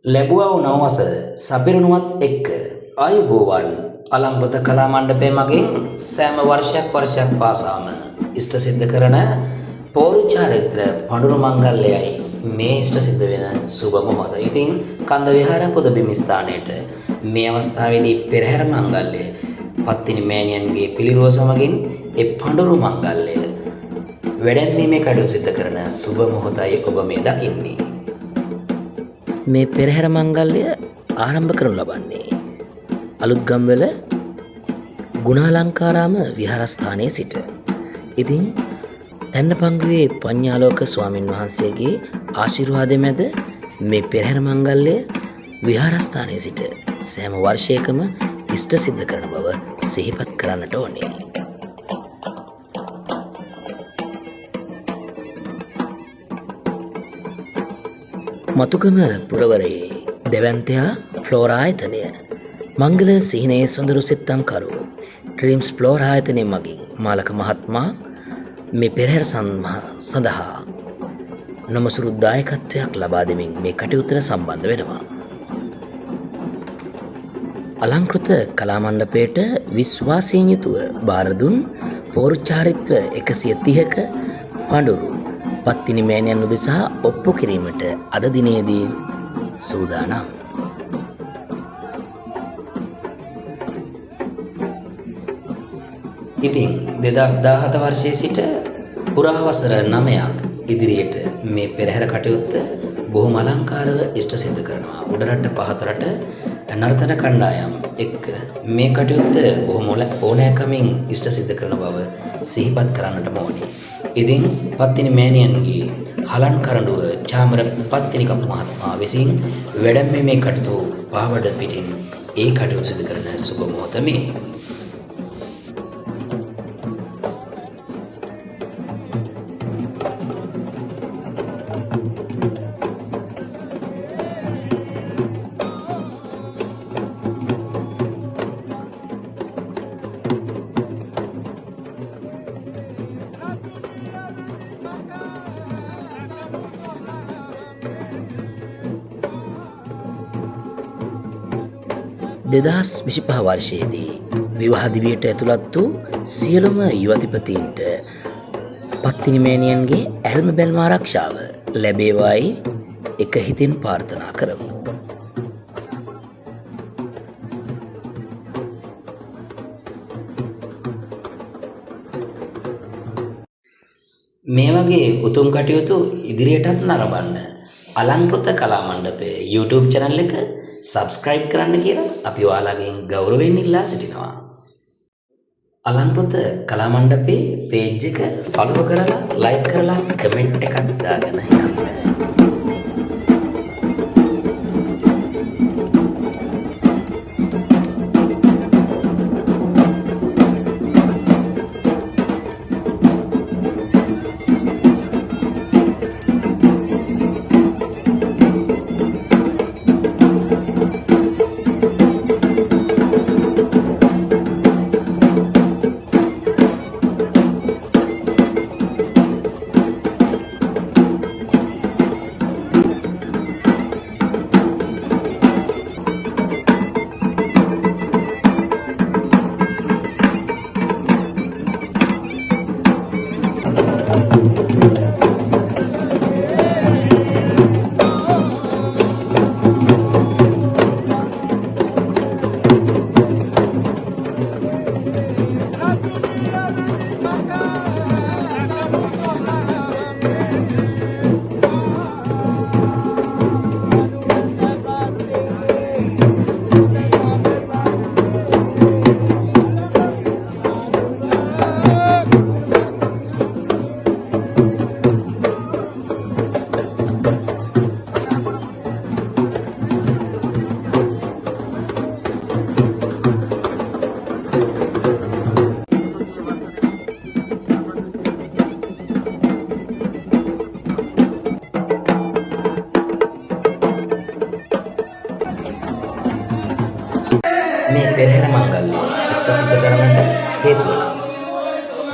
ලැබුවා වූ නවවසර සපිරුණුවත් එක්ක ආයුබෝවන් අලංකృత කලා මණ්ඩපය මගින් සෑම වර්ෂයක් පාසාම ඉෂ්ට සිද්ධ කරන පෝරු චාරිත්‍ර පඬුරු මංගල්‍යයයි මේ ඉෂ්ට සිද්ධ වෙන සුබ මොහොත. ඉතින් කන්ද විහාර පොද බිම් ස්ථානයේට මේ අවස්ථාවේදී පෙරහැර මංගල්‍ය පත්තිනි මෑණියන්ගේ පිළිරුව සමගින් ඒ පඬුරු මංගල්‍ය වැඩැන්වීමේ කටයුතු සිද්ධ කරන සුබ මොහොතයි ඔබ මේ දකින්නේ. මේ පෙරහැර මංගල්‍ය ආරම්භ කරනු ලබන්නේ අලුත්ගම්වල ගුණාලංකාරාම විහාරස්ථානයේ සිට. ඉතින් ඇන්නපංගුවේ පඤ්ඤාලෝක ස්වාමින් වහන්සේගේ ආශිර්වාදය මැද මේ පෙරහැර මංගල්‍ය විහාරස්ථානයේ සිට සෑම වර්ෂයකම ඉෂ්ට සිද්ධ කරන බව සිහිපත් කරන්නට ඕනේ. මතුකම පුරවරයේ දෙවන්තයා ෆ්ලෝරා ආයතනය මංගල සිහිනයේ සොඳුරු සිත්තම්කරු ඩ්‍රීම්ස් ෆ්ලෝරා ආයතනය මගින් මාලක මහත්මයා මේ පෙරහැර සඳහා නොමසුරු දායකත්වයක් ලබා දෙමින් මේ කටයුත්තට සම්බන්ධ වෙනවා. අලංකృత කලා මණ්ඩපයට විශ්වාසයෙන් යුතුව බාර දුන් පෝරු චාරිත්‍ර 130ක පඬුරු පත්තිනි මෑණියන් උදෙසා ඔප්පු කිරීමට අද දිනේදී සූදානම්. ඉතින් 2017 වර්ෂයේ සිට පුරා වසර 9ක් ඉදිරියට මේ පෙරහැර කටයුත්ත බොහොම අලංකාරව ඉෂ්ට සිද්ධ කරනවා. උඩරට පහතරට නර්තන කණ්ඩායම් එක්ක මේ කටයුත්ත බොහොම ඕනෑකමින් ඉෂ්ට සිද්ධ කරන බව සිහිපත් කරන්නට ඕනේ. ඉතින් පත්තිනි මෑණියන්ගේ හලන් කරඬුව චාමර පත්තිනිකප් මහත්මයා විසින් වැඩැන්වීමේ කටයුතු පාවඩ පිටින් ඒ කටයුතු සිදු කරන සුබ මොහොත මේ. දෙදහස් 25 වර්ෂයේදී විවාහ දිවියට ඇතුළත් වූ සියලුම යුවතිපතීන්ට පත්තිනි මෑණියන්ගේ ඇල්ම බැල්ම ආරක්ෂාව ලැබේවායි එක හිතින් ප්‍රාර්ථනා කරමු. මේ වගේ උතුම් කටයුතු ඉදිරියටත් නරඹන්න අලංකృత කලා මණ්ඩපයේ YouTube channel එක subscribe කරන්න කියලා අපි ඔයාලගෙන් ගෞරවයෙන් ඉල්ලා සිටිනවා. අලංකృత කලා මණ්ඩපයේ page එක follow කරලා like කරලා comment එකක් දාගෙන යන්න. මේ පෙරහැර මංගල්‍ය ඉෂ්ට සිද්ධ කරන්නට හේතු වුණා.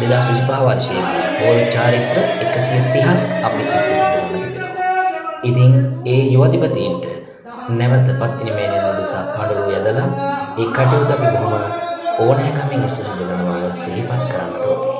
2025 වර්ෂයේදී පෝරු චාරිත්‍ර 130ක් අපි ඉෂ්ට සිද්ධ කරලා තිබෙනවා. ඉතින් ඒ යුවතිපතීන්ට නැවත පත්තිනි මේනයන් උදෙසා පඬුරු යදලා ඒ කටයුතු අපි බොහොම ඕනෑකමින් ඉෂ්ට සිදු කරන බව සිහිපත් කරන්නට ඕනේ.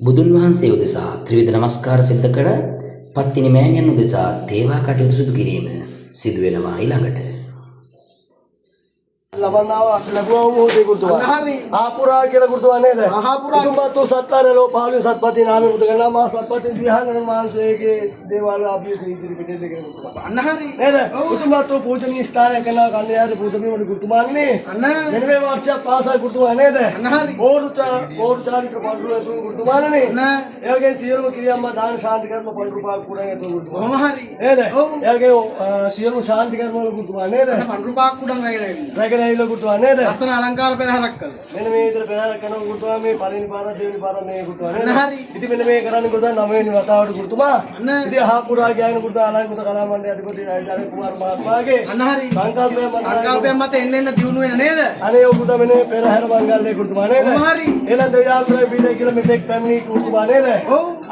බුදුන් වහන්සේ උදෙසා ත්‍රිවිධ නමස්කාර සිද්ධ කර පත්තිනි මෑණියන් උදෙසා තේවා කටයුතු සිදු කිරීම සිදු වෙනවා ඊළඟට. ලබන්නාව ලැබුවා මොහොතේ කුර්තුවා ආපුරා කියලා කුර්තුවා නේද? උතුම්බා තෝ සත්තරලෝ පහළු සත්පති නාමේ බුදු කරනා මා සත්පති විහාරන මාංශයේ දේවාල ආපිය සීතිරි පිටේ දෙකේ කුර්තුවා අන්නහරි නේද? උතුම්බා තෝ පූජනීය ස්ථානය කරනා කන්‍යාද පූජනීය මොන කුර්තුමාන්නේ අන්න මෙන්න මේ වර්ෂයක් පාසා කුර්තුවා නේද? අන්නහරි ඕරුචාරික පඬුරු තුන් කුර්තුමාන්නේ අන්න එයාගේ සියලුම ක්‍රියාම්ම දාන ශාන්ති කර්ම පඬුරුපා කුඩන් එතෝ කුර්තුවා කොහොමහරි නේද? එයාගේ සියලුම ශාන්ති කර්ම වල කුර්තුවා නේද? පඬුරුපා කුඩන් රැගෙන ilo kutuwa neda asana alankara peraharak kala mena me idara peraharak karana kutuwa me paleni para devani para me kutuwa neda hari iti mena me karanne kutuwa naweni watawata kutuwa iti ahapura gyana kutuwa alankara kala mande adipati Rajendra Kumar mahatma ge anna hari sankalpe mate enna diunu wena neda ane o kutuwa mena perahara mangalle kutuwa neda hari ela deyalra bide kila metek family kutuwa neda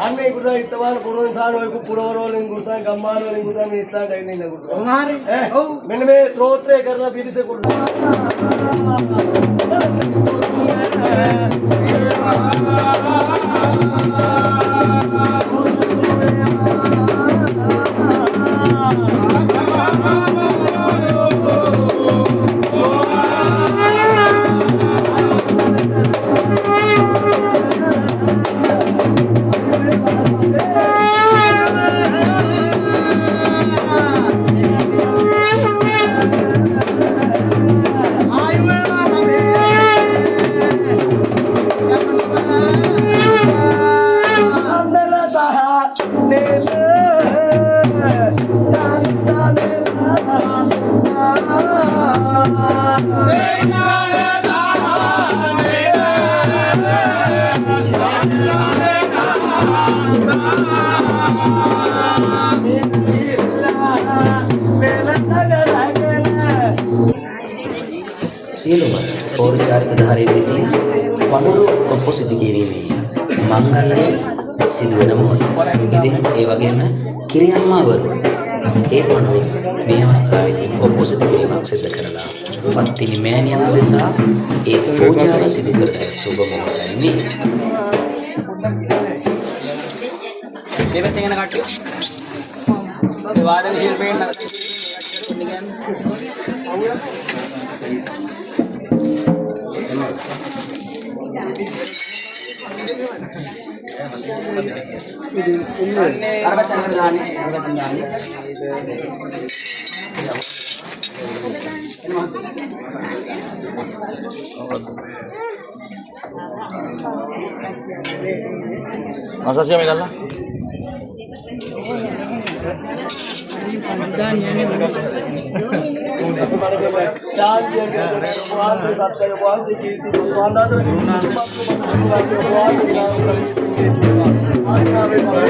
anne kutuwa ittawana puron saan oy ku purawolin kutuwa gamman wolin kutuwa me isla daine na kutuwa hari mena me trotre karna pidise kutuwa සියලුම පෞරචාරිත ධාරී විසින් පඬුරු ඔප්පු සිදු කිරීමේ මංගල්‍ය සිදු වෙන මොහොත. ඉතින් ඒ වගේම කිරියම්මාවරු ඒ පඬුරු මේ අවස්ථාවේදී ඔප්පු සිදු කිරීමක් සිදු කරලා පත්තිනි මෑණියන් දෙසා ඒ පූජාව සිදු කරන සුබ මොහොතයි මේ. දෙවෙනි කට්ටිය වාදන ශිල්පයෙන් masa siya may dala? Ini